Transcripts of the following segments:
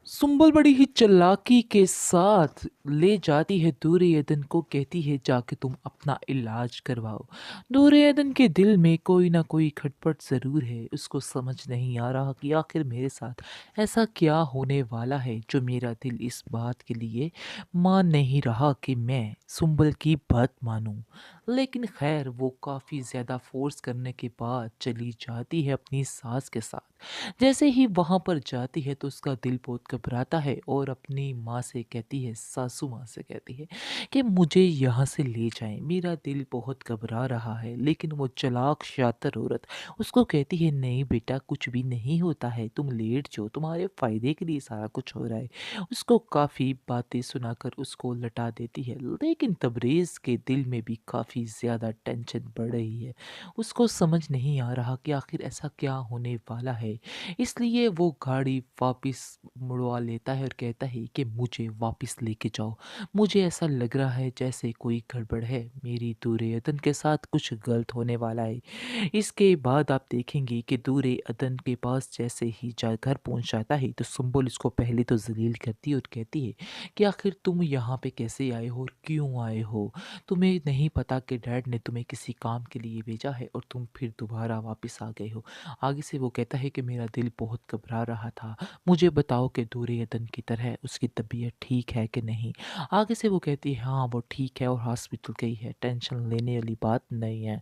सुंबल बड़ी ही चालाकी के साथ ले जाती है दुर्योधन को, कहती है जाके तुम अपना इलाज करवाओ। दुर्योधन के दिल में कोई ना कोई खटपट ज़रूर है, उसको समझ नहीं आ रहा कि आखिर मेरे साथ ऐसा क्या होने वाला है जो मेरा दिल इस बात के लिए मान नहीं रहा कि मैं सुंबल की बात मानूं। लेकिन खैर वो काफ़ी ज़्यादा फोर्स करने के बाद चली जाती है अपनी सास के साथ। जैसे ही वहाँ पर जाती है तो उसका दिल बहुत घबराता है और अपनी माँ से कहती है, सासू माँ से कहती है कि मुझे यहाँ से ले जाएं, मेरा दिल बहुत घबरा रहा है। लेकिन वो चालाक शातिर औरत उसको कहती है, नहीं बेटा कुछ भी नहीं होता है, तुम लेट जाओ, तुम्हारे फायदे के लिए सारा कुछ हो रहा है। उसको काफ़ी बातें सुनाकर उसको लटा देती है। लेकिन तबरेज़ के दिल में भी काफ़ी ज़्यादा टेंशन बढ़ रही है। उसको समझ नहीं आ रहा कि आखिर ऐसा क्या होने वाला है। इसलिए वो गाड़ी वापस मुड़वा लेता है और कहता है कि मुझे वापस लेके जाओ। मुझे ऐसा लग रहा है जैसे कोई गड़बड़ है, मेरी दुर्योधन के साथ कुछ गलत होने वाला है। इसके बाद आप देखेंगे कि दुर्योधन के पास जैसे ही जा घर पहुंच जाता है तो सुंबल इसको पहले तो जलील करती है और कहती है कि आखिर तुम यहाँ पे कैसे आए हो और क्यों आए हो। तुम्हें नहीं पता कि डैड ने तुम्हें किसी काम के लिए भेजा है और तुम फिर दोबारा वापस आ गए हो। आगे से वो कहता है कि मेरा दिल बहुत घबरा रहा था, मुझे बताओ कि दुर्योधन की तरह उसकी तबीयत ठीक है कि नहीं। आगे से वो कहती है हाँ वो ठीक है और हॉस्पिटल गई है, टेंशन लेने वाली बात नहीं है।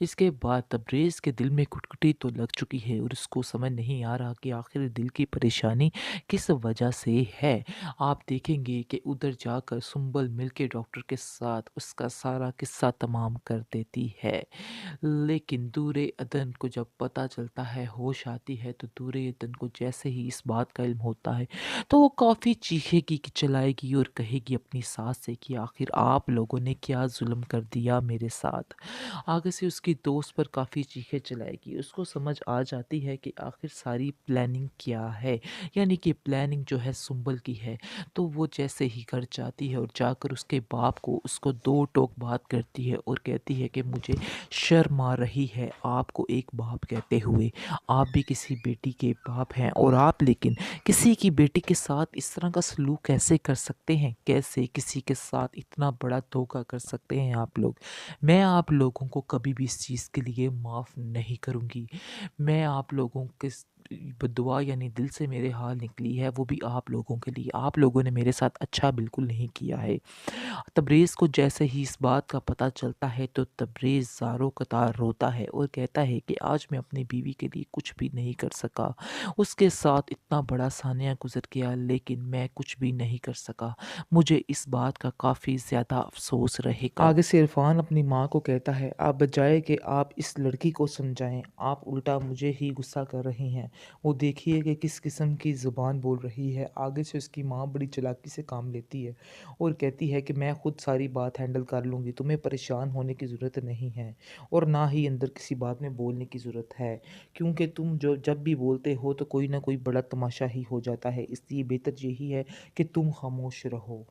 इसके बाद तबरेज़ के दिल में घुटघुटी तो लग चुकी है और उसको समझ नहीं आ रहा कि आखिर दिल की परेशानी किस वजह से है। आप देखेंगे कि उधर जाकर सुंबल मिलके डॉक्टर के साथ उसका सारा किस्सा तमाम कर देती है। लेकिन दूरे अदन को जब पता चलता है, होश आती है, तो दूरे अदन को जैसे ही इस बात का इल्म होता है तो वो काफ़ी चीखेगी कि चिल्लाएगी और कहेगी अपनी सास से कि आखिर आप लोगों ने क्या जुल्म कर दिया मेरे साथ। आगे से उसकी दोस्त पर काफ़ी चीखें चिल्लाएगी। उसको समझ आ जाती है कि आखिर सारी प्लानिंग क्या है, यानी कि प्लानिंग जो है सुंबल की है। तो वो जैसे ही घर जाती है और जाकर उसके बाप को उसको दो टोक बात करती है और कहती है कि मुझे शर्म आ रही है आपको एक बाप कहते हुए। आप भी किसी बेटी के बाप हैं और आप लेकिन किसी की बेटी के साथ इस तरह का सलूक कैसे कर सकते हैं? कैसे किसी के साथ इतना बड़ा धोखा कर सकते हैं आप लोग? मैं आप लोगों को कभी भी इस चीज़ के लिए माफ़ नहीं करूँगी। मैं आप लोगों के बददुआ यानी दिल से मेरे हाल निकली है वो भी आप लोगों के लिए। आप लोगों ने मेरे साथ अच्छा बिल्कुल नहीं किया है। तबरेज़ को जैसे ही इस बात का पता चलता है तो तबरेज़ ज़ारों कतार रोता है और कहता है कि आज मैं अपनी बीवी के लिए कुछ भी नहीं कर सका। उसके साथ इतना बड़ा सानिया गुज़र गया लेकिन मैं कुछ भी नहीं कर सका। मुझे इस बात का काफ़ी ज़्यादा अफ़सोस रहेगा। आगे से इरफ़ान अपनी माँ को कहता है, आप बजाए कि आप इस लड़की को समझाएँ, आप उल्टा मुझे ही गुस्सा कर रही हैं। वो देखिए कि किस किस्म की ज़ुबान बोल रही है। आगे से उसकी माँ बड़ी चालाकी से काम लेती है और कहती है कि मैं खुद सारी बात हैंडल कर लूँगी, तुम्हें परेशान होने की ज़रूरत नहीं है और ना ही अंदर किसी बात में बोलने की ज़रूरत है, क्योंकि तुम जो जब भी बोलते हो तो कोई ना कोई बड़ा तमाशा ही हो जाता है, इसलिए बेहतर यही है कि तुम खामोश रहो।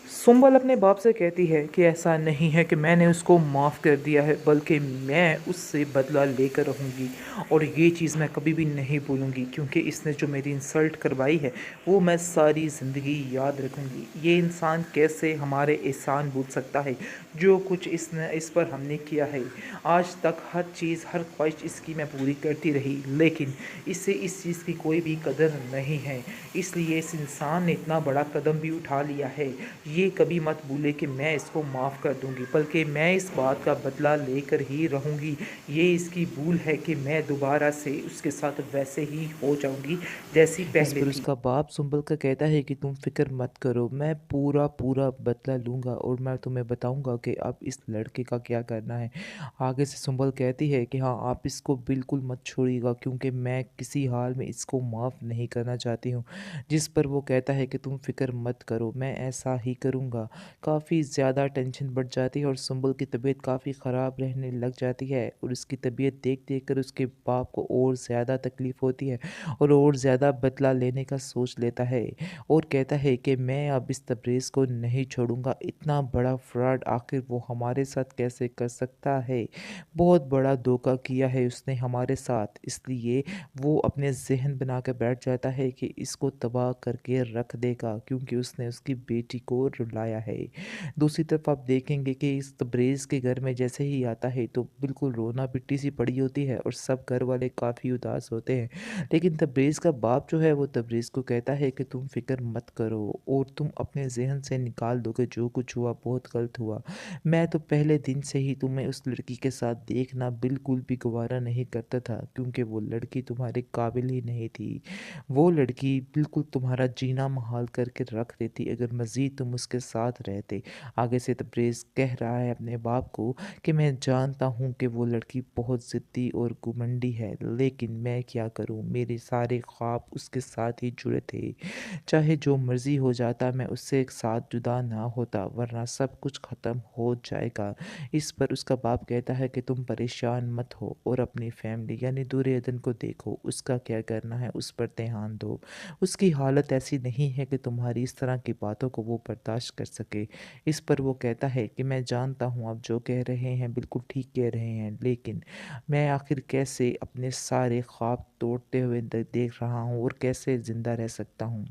सुंबल अपने बाप से कहती है कि ऐसा नहीं है कि मैंने उसको माफ़ कर दिया है, बल्कि मैं उससे बदला लेकर रहूँगी और ये चीज़ मैं कभी भी नहीं भूलूँगी, क्योंकि इसने जो मेरी इंसल्ट करवाई है वो मैं सारी ज़िंदगी याद रखूँगी। ये इंसान कैसे हमारे एहसान भूल सकता है, जो कुछ इसने इस पर हमने किया है। आज तक हर चीज़ हर ख्वाहिश इसकी मैं पूरी करती रही, लेकिन इससे इस चीज़ की कोई भी कदर नहीं है। इसलिए इस इंसान ने इतना बड़ा कदम भी उठा लिया है। ये कभी मत भूले कि मैं इसको माफ़ कर दूँगी, बल्कि मैं इस बात का बदला लेकर ही रहूँगी। ये इसकी भूल है कि मैं दोबारा से उसके साथ वैसे ही हो जाऊँगी जैसी इस पहले पर थी। उसका बाप सुंबल का कहता है कि तुम फ़िक्र मत करो, मैं पूरा बदला लूँगा और मैं तुम्हें बताऊँगा कि अब इस लड़के का क्या करना है। आगे से सुंबल कहती है कि हाँ, आप इसको बिल्कुल मत छोड़िएगा, क्योंकि मैं किसी हाल में इसको माफ़ नहीं करना चाहती हूँ। जिस पर वो कहता है कि तुम फ़िक्र मत करो, मैं ऐसा ही کروں گا۔ کافی زیادہ ٹینشن بڑھ جاتی ہے اور سنبل کی طبیعت کافی خراب رہنے لگ جاتی ہے اور اس کی طبیعت دیکھ دیکھ کر اس کے باپ کو اور زیادہ تکلیف ہوتی ہے اور زیادہ بدلہ لینے کا سوچ لیتا ہے اور کہتا ہے کہ میں اب اس تبریز کو نہیں چھوڑوں گا۔ اتنا بڑا فراڈ آخر وہ ہمارے ساتھ کیسے کر سکتا ہے؟ بہت بڑا دھوکہ کیا ہے اس نے ہمارے ساتھ، اس لیے وہ اپنے ذہن بنا کے بیٹھ جاتا ہے کہ اس کو تباہ کر کے رکھ دے گا کیونکہ اس نے اس کی بیٹی کو رلایا ہے۔ دوسری طرف آپ دیکھیں گے کہ اس تبریز کے گھر میں جیسے ہی آتا ہے تو بالکل رونا پٹی سی پڑی ہوتی ہے اور سب گھر والے کافی اداس ہوتے ہیں، لیکن تبریز کا باپ جو ہے وہ تبریز کو کہتا ہے کہ تم فکر مت کرو اور تم اپنے ذہن سے نکال دو کہ جو کچھ ہوا بہت غلط ہوا۔ میں تو پہلے دن سے ہی تمہیں اس لڑکی کے ساتھ دیکھنا بالکل بھی گوارا نہیں کرتا تھا کیونکہ وہ لڑکی تمہارے قابل ہی نہیں تھی۔ وہ لڑکی بالکل تمہارا جینا محال کر کے رکھ دیتی اگر مزید تم اس کے ساتھ رہتے۔ آگے سے تبریز کہہ رہا ہے اپنے باپ کو کہ میں جانتا ہوں کہ وہ لڑکی بہت ضدی اور گھمنڈی ہے، لیکن میں کیا کروں، میرے سارے خواب اس کے ساتھ ہی جڑے تھے۔ چاہے جو مرضی ہو جاتا میں اس سے ایک ساتھ جدا نہ ہوتا ورنہ سب کچھ ختم ہو جائے گا۔ اس پر اس کا باپ کہتا ہے کہ تم پریشان مت ہو اور اپنی فیملی یعنی دور کو دیکھو، اس کا کیا کرنا ہے اس پر دھیان دو۔ اس کی حالت ایسی نہیں ہے کہ تمہاری اس طرح کی باتوں کو وہ برداشت کر سکے۔ اس پر وہ کہتا ہے کہ میں جانتا ہوں آپ جو کہہ رہے ہیں بالکل ٹھیک کہہ رہے ہیں، لیکن میں آخر کیسے اپنے سارے خواب توڑتے ہوئے دیکھ رہا ہوں اور کیسے زندہ رہ سکتا ہوں۔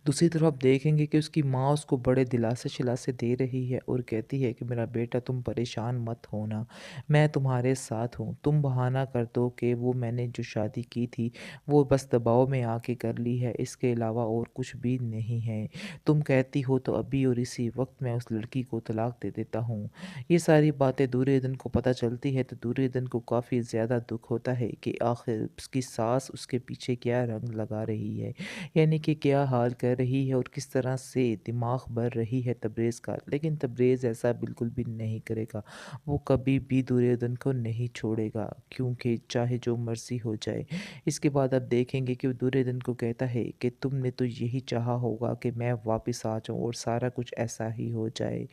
دوسری طرف آپ دیکھیں گے کہ اس کی ماں اس کو بڑے دلاسے شلاسے دے رہی ہے اور کہتی ہے کہ میرا بیٹا تم پریشان مت ہونا، میں تمہارے ساتھ ہوں۔ تم بہانہ کر دو کہ وہ میں نے جو شادی کی تھی وہ بس دباؤ میں آ کے کر لی ہے، اس کے علاوہ اور کچھ بھی نہیں ہے۔ تم کہتی ہو تو ابھی اور اسی وقت میں اس لڑکی کو طلاق دے دیتا ہوں۔ یہ ساری باتیں دورے کو پتہ چلتی ہے تو دورے کو کافی زیادہ دکھ ہوتا ہے کہ آخر اس کی ساس اس کے پیچھے کیا رنگ لگا رہی ہے، یعنی کہ کیا حال کر رہی ہے اور کس طرح سے دماغ بھر رہی ہے تبریز کا۔ لیکن تبریز ایسا بالکل بھی نہیں کرے گا، وہ کبھی بھی دریودن کو نہیں چھوڑے گا کیونکہ چاہے جو مرضی ہو جائے۔ اس کے بعد آپ دیکھیں گے کہ وہ دریودن کو کہتا ہے کہ تم نے تو یہی چاہا ہوگا کہ میں واپس آ جاؤں اور سارا کچھ ایسا ہی ہو جائے۔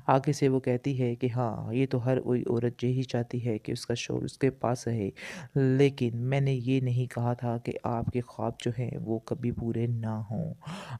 آگے سے وہ کہتی ہے کہ ہاں یہ تو ہر کوئی عورت یہی چاہتی ہے کہ اس کا شوہر اس کے پاس رہے، لیکن میں نے یہ نہیں کہا تھا کہ آپ کے خواب جو ہیں وہ کبھی پورے نہ ہوں۔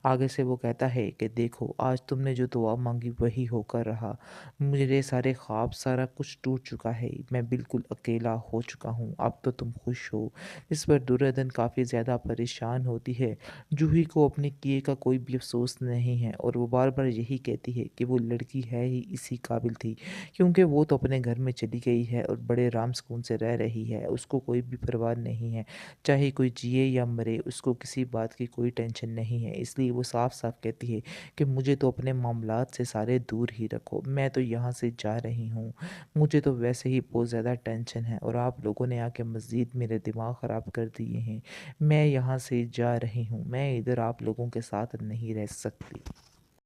آگے سے وہ کہتا ہے کہ دیکھو آج تم نے جو دعا مانگی وہی ہو کر رہا، میرے سارے خواب سارا کچھ ٹوٹ چکا ہے، میں بالکل اکیلا ہو چکا ہوں، اب تو تم خوش ہو۔ اس پر دردن کافی زیادہ پریشان ہوتی ہے۔ جوہی کو اپنے کیے کا کوئی بھی افسوس نہیں ہے اور وہ بار بار یہی کہتی ہے کہ وہ لڑکی ہے ہی اسی قابل تھی کیونکہ وہ تو اپنے گھر میں چلی گئی ہے اور بڑے رام سکون سے رہ رہی ہے، اس کو کوئی بھی پرواہ نہیں ہے، چاہے کوئی جیے یا مرے اس کو کسی بات کی کوئی ٹینشن نہیں ہے۔ اس لیے وہ صاف صاف کہتی ہے کہ مجھے تو اپنے معاملات سے سارے دور ہی رکھو، میں تو یہاں سے جا رہی ہوں، مجھے تو ویسے ہی بہت زیادہ ٹینشن ہے اور آپ لوگوں نے آ کے مزید میرے دماغ خراب کر دیے ہیں، میں یہاں سے جا رہی ہوں، میں ادھر آپ لوگوں کے ساتھ نہیں رہ سکتی۔